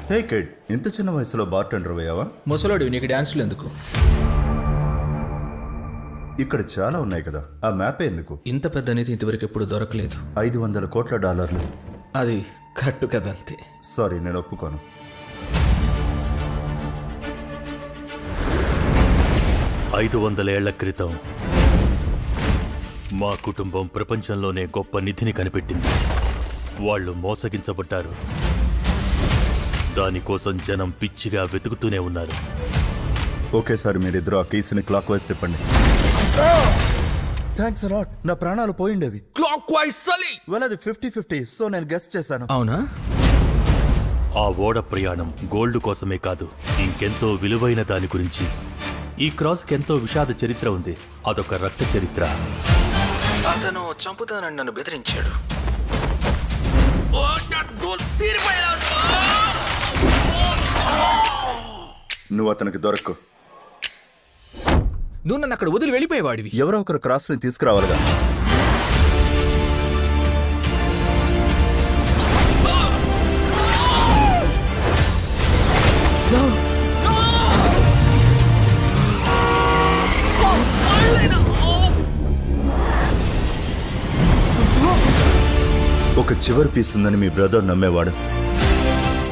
హే kid, ఇంత చిన్న వయసులో బార్టెండర్ అయ్యావా? ముసలోడివి, నీకు డాన్సులు ఎందుకు? ఇక్కడ చాలా ఉన్నాయి కదా, ఆ మ్యాపే ఎందుకు? ఇంత పెద్ద నిధి ఇంతవరకు ఎప్పుడు దొరకలేదు. $500 కోట్ల. అది కట్టు కదంతే. సారీ, నేను ఒప్పుకోను. $500 క్రితం మా కుటుంబం ప్రపంచంలోనే గొప్ప నిధిని కనిపెట్టింది. వాళ్ళు మోసగించబడ్డారు. దానికోసం జనం పిచ్చిగా వెతుకుతూనే ఉన్నారు. ఒకేసారి మీరిద్దరు ఆ కీస్ని క్లాక్ వైజ్ తిప్పండి. Thanks a lot. నా ప్రాణాలు పోయిండేవి. క్లాక్ వైజ్ సలి. వెల్, అది 50-50, సో నేను గెస్ట్ చేశాను. అవునా? ఆ ఓడ ప్రయాణం గోల్డ్ కోసమే కాదు, ఇంకెంతో విలువైన దాని గురించి. ఈ క్రాస్కి ఎంతో విషాద చరిత్ర ఉంది. అదొక రక్త చరిత్ర. అతను చంపుతానని నన్ను బెదిరించాడు. నువ్వు అతనికి దొరకు. నువ్వు నన్ను అక్కడ వదిలి వెళ్ళిపోయేవాడివి. ఎవరో ఒకరు క్రాస్ని తీసుకురావాలిగా. ఒక చివరి పీస్ ఉందని మీ బ్రదర్ నమ్మేవాడు.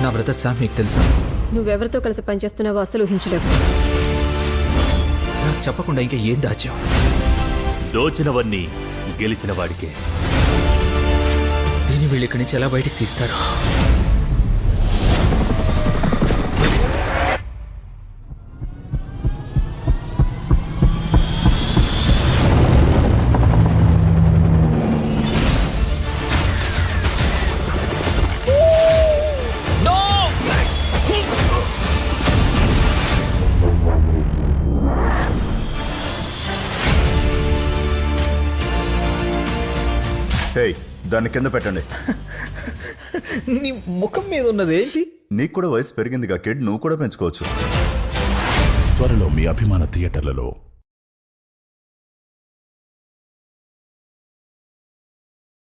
నా బ్రదర్ శామ్ నీకు తెలుసా? నువ్వెవరితో కలిసి పనిచేస్తున్నావో అసలు ఊహించలేవు. నాకు చెప్పకుండా ఇంకా ఏం దాచావు? దోచినవన్నీ గెలిచిన వాడికే. దీన్ని వీళ్ళు ఇక్కడి నుంచి ఎలా బయటికి తీస్తారు? హే, దాన్ని కింద పెట్టండి. నీ ముఖం మీద ఉన్నది ఏంటి? నీకు కూడా వయసు పెరిగిందిగా కిడ్, నువ్వు కూడా పెంచుకోవచ్చు. త్వరలో మీ అభిమాన థియేటర్లలో.